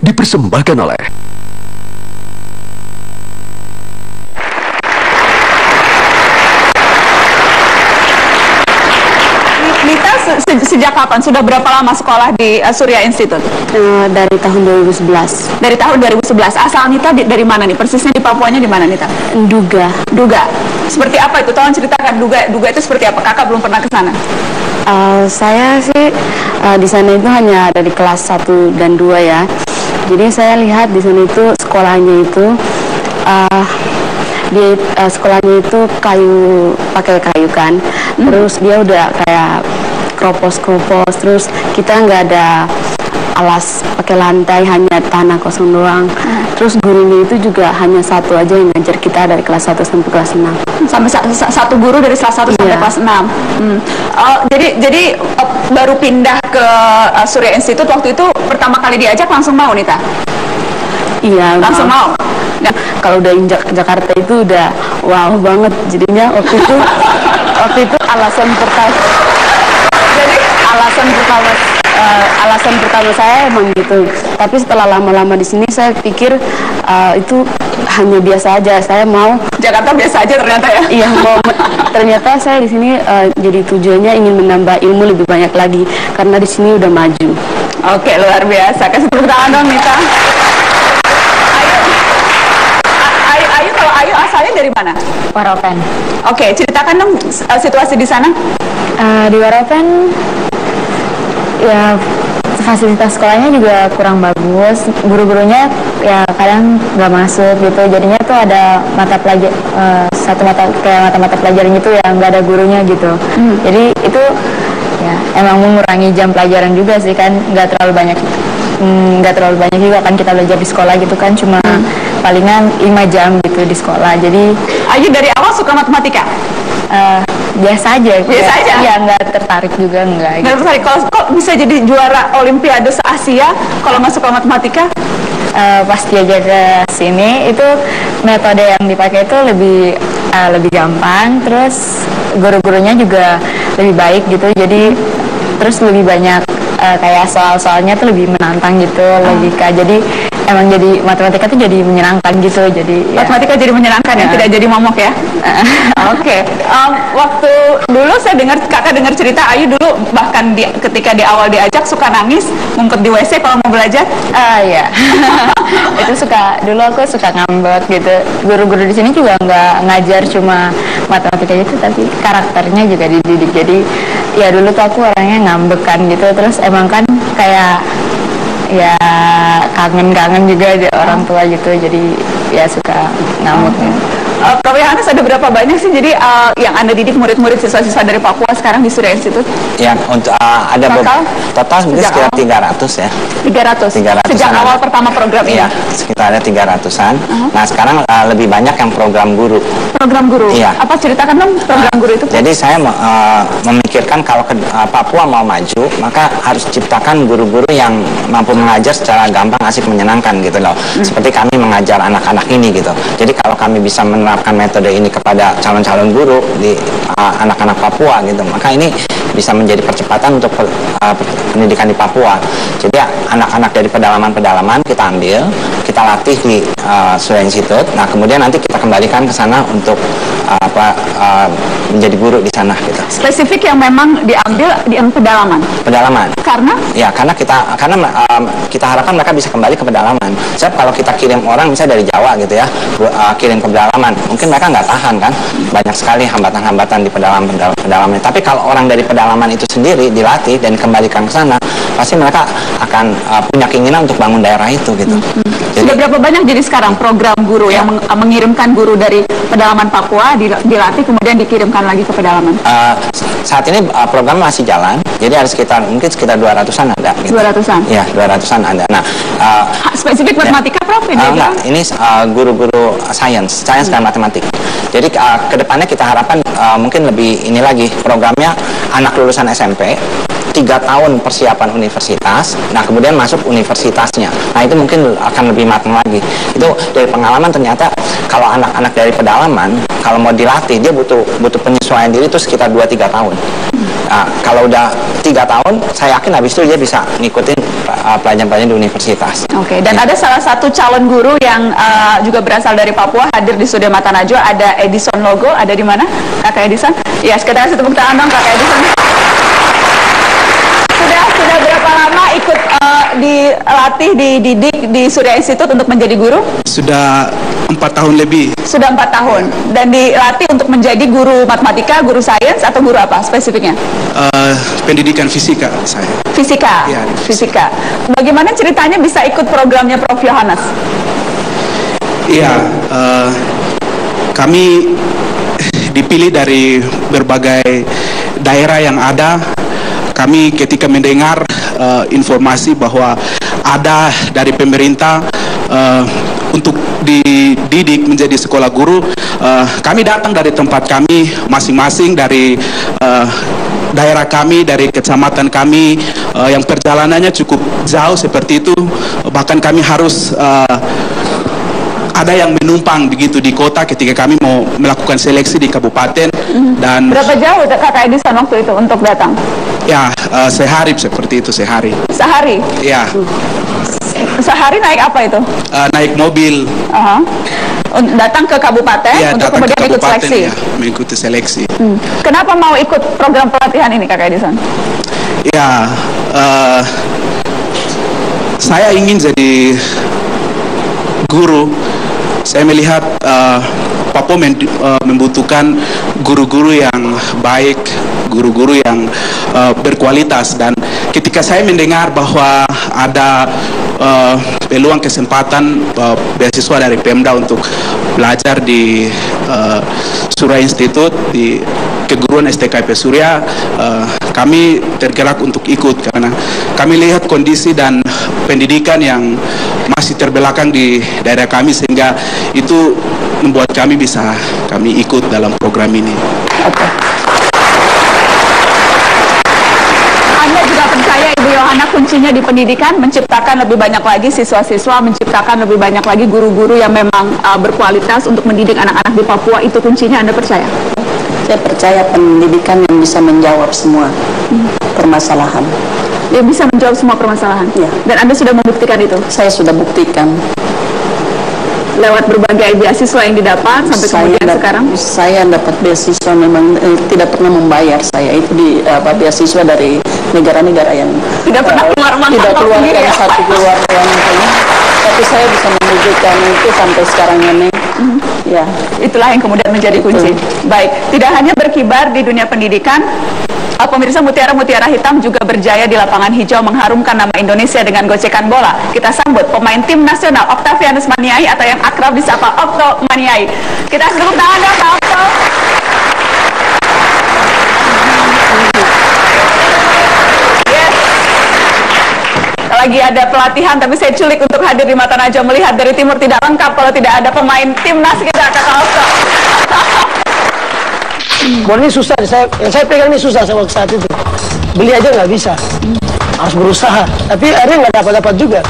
dipersembahkan oleh Nita, sejak kapan? Sudah berapa lama sekolah di Surya Institute? Dari tahun 2011. Dari tahun 2011. Asal Nita dari mana nih? Persisnya di Papuanya di mana, Nita? Duga. Duga. Seperti apa itu? Tolong ceritakan Duga itu seperti apa? Kakak belum pernah ke sana. Saya sih di sana itu hanya ada di kelas 1 dan 2 ya. Jadi saya lihat di sana itu sekolahnya itu sekolahnya itu pakai kayu kan. Terus dia udah kayak kropos, terus kita nggak ada alas, pakai lantai, hanya tanah kosong doang. Terus gurunya itu juga hanya satu aja yang ngajar kita dari kelas 1 sampai kelas 6. Sampai satu guru dari kelas 1 sampai kelas 6. Jadi baru pindah ke Surya Institute waktu itu pertama kali diajak langsung mau, Nita? Iya, langsung mau. Kalau udah injak ke Jakarta itu udah wow banget jadinya waktu itu alasan pertama saya emang gitu. Tapi setelah lama-lama di sini saya pikir itu hanya biasa aja. Saya mau Jakarta biasa aja ternyata ya. Iya, ternyata saya di sini jadi tujuannya ingin menambah ilmu lebih banyak lagi karena di sini udah maju. Oke, luar biasa. Kasih tepuk tangan dong, Nita. Kalau Ayu asalnya dari mana? Waropen. Oke, ceritakan dong situasi di sana. Di Waropen ya fasilitas sekolahnya juga kurang bagus, guru-gurunya ya kadang nggak masuk gitu, jadinya tuh ada mata pelajaran gitu ya nggak ada gurunya gitu. Jadi itu ya emang mengurangi jam pelajaran juga sih kan, nggak terlalu banyak juga kan kita belajar di sekolah gitu kan, cuma palingan 5 jam gitu di sekolah. Jadi Ayu dari awal suka matematika? Biasa aja. Ya nggak tertarik juga nggak gitu. Tertarik. Kok bisa jadi juara Olimpiade se-Asia kalau nggak suka matematika? Pas diajar ke sini itu metode yang dipakai itu lebih gampang, terus guru-gurunya juga lebih baik gitu, jadi terus lebih banyak kayak soal-soalnya tuh lebih menantang gitu, logika. Jadi emang jadi matematika tuh jadi menyenangkan gitu. Jadi matematika jadi menyenangkan ya, tidak jadi momok ya. Oke. Waktu dulu saya kakak dengar cerita Ayu dulu bahkan ketika di awal diajak suka nangis, ngumpet di WC kalau mau belajar. Iya. Itu dulu aku suka ngambek gitu. Guru-guru di sini juga nggak ngajar cuma matematika itu, tapi karakternya juga dididik. Jadi ya dulu tuh aku orangnya ngambekan gitu, terus emang kan kayak ya kangen juga di orang tua gitu, jadi ya suka ngamuk. Prof. Yohanes, ada berapa banyak sih jadi yang Anda didik murid-murid siswa-siswa dari Papua sekarang di Surya Institute? Ya, untuk ada total mungkin sekitar 300 ya. 300. Sejak awal pertama program ini? Iya, sekitar ada 300-an. Nah, sekarang lebih banyak yang program guru. Program guru? Iya. Apa ceritakan dong program guru itu? Jadi saya memikirkan kalau Papua mau maju, maka harus ciptakan guru-guru yang mampu mengajar secara gampang, asik, menyenangkan gitu loh. Seperti kami mengajar anak-anak ini gitu. Jadi kalau kami bisa menerapkan metode ini kepada calon-calon guru di anak-anak Papua gitu, maka ini bisa menjadi percepatan untuk pendidikan di Papua. Jadi anak-anak dari pedalaman-pedalaman kita ambil, kita latih di Surya Institute. Nah, kemudian nanti kita kembalikan ke sana untuk menjadi guru di sana gitu. Spesifik yang memang diambil di pedalaman. Pedalaman. Karena? Ya, karena kita harapkan mereka bisa kembali ke pedalaman. Sebab kalau kita kirim orang misalnya dari Jawa gitu ya, kirim ke pedalaman, mungkin mereka nggak tahan kan. Banyak sekali hambatan-hambatan di pedalaman. Tapi kalau orang dari pedalaman itu sendiri dilatih dan dikembalikan ke sana, pasti mereka akan punya keinginan untuk bangun daerah itu gitu. Sudah berapa banyak jadi sekarang program guru yang mengirimkan guru dari pedalaman Papua dilatih kemudian dikirimkan lagi ke pedalaman? Saat ini program masih jalan, jadi ada mungkin sekitar 200-an ada. Gitu. 200-an? Iya, 200-an ada. Nah, spesifik matematika, Prof? Enggak, ini guru-guru sains dan matematik. Jadi kedepannya kita harapkan mungkin lebih ini lagi, programnya anak lulusan SMP 3 tahun persiapan universitas, nah kemudian masuk universitasnya. Nah itu mungkin akan lebih matang lagi. Itu dari pengalaman ternyata kalau anak-anak dari pedalaman, kalau mau dilatih dia butuh penyesuaian diri itu sekitar 2-3 tahun. Kalau udah 3 tahun, saya yakin habis itu dia bisa ngikutin pelajaran-pelajaran di universitas. Oke, dan ada salah satu calon guru yang juga berasal dari Papua hadir di studio Mata Najwa, ada Edison Logo. Ada di mana, Kakak Edison? Ya, sekedar tepuk tangan dong, Kakak Edison. Sudah berapa lama ikut dilatih, dididik di Surya Institute untuk menjadi guru? Sudah 4 tahun lebih. Sudah 4 tahun. Dan dilatih untuk menjadi guru matematika, guru sains, atau guru apa spesifiknya? Pendidikan fisika saya. Fisika? Ya, fisika. Bagaimana ceritanya bisa ikut programnya Prof. Yohanes? Iya, kami dipilih dari berbagai daerah yang ada. Kami ketika mendengar informasi bahwa ada dari pemerintah untuk dididik menjadi sekolah guru, kami datang dari tempat kami masing-masing, dari daerah kami, dari kecamatan kami, yang perjalanannya cukup jauh seperti itu. Bahkan kami harus ada yang menumpang begitu di kota ketika kami mau melakukan seleksi di kabupaten. Dan berapa jauh Kakak Edison waktu itu untuk datang? Ya, sehari seperti itu, sehari. Sehari? Ya. Sehari naik apa itu? Naik mobil. Datang ke kabupaten ya, untuk kemudian ikut seleksi? Ya, mengikuti seleksi. Kenapa mau ikut program pelatihan ini, Kakak Edison? Ya, saya ingin jadi guru. Saya melihat Papua membutuhkan guru-guru yang baik, guru-guru yang berkualitas. Dan ketika saya mendengar bahwa ada peluang kesempatan beasiswa dari Pemda untuk belajar di Surya Institute, di keguruan STKP Surya, kami tergerak untuk ikut karena kami lihat kondisi dan pendidikan yang masih terbelakang di daerah kami, sehingga itu membuat kami ikut dalam program ini. Okay. Anda juga percaya Ibu Yohana kuncinya di pendidikan, menciptakan lebih banyak lagi siswa-siswa, menciptakan lebih banyak lagi guru-guru yang memang berkualitas untuk mendidik anak-anak di Papua, itu kuncinya, Anda percaya? Saya percaya pendidikan yang bisa menjawab semua permasalahan. Dia bisa menjawab semua permasalahan? Ya. Dan Anda sudah membuktikan itu? Saya sudah buktikan. Lewat berbagai beasiswa yang didapat sampai kemudian sekarang? Saya dapat beasiswa memang tidak pernah membayar. Saya itu di beasiswa dari negara-negara yang tidak pernah tidak keluarkan satu keluarga yang ini. Tapi saya bisa membuktikan itu sampai sekarang ini. Ya, itulah yang kemudian menjadi kunci. Baik, tidak hanya berkibar di dunia pendidikan, pemirsa, mutiara-mutiara hitam juga berjaya di lapangan hijau, mengharumkan nama Indonesia dengan gocekan bola. Kita sambut pemain tim nasional Octavianus Maniai, atau yang akrab disapa Octo Maniai. Kita tepuk tangan dong Pak Octo. Lagi ada pelatihan, tapi saya culik untuk hadir di Mata Najwa, melihat dari timur tidak lengkap kalau tidak ada pemain timnas kita, Kakak Octo. Bola ini susah, yang saya pegang ini susah waktu saat itu. Beli aja nggak bisa, harus berusaha. Tapi akhirnya nggak dapat juga.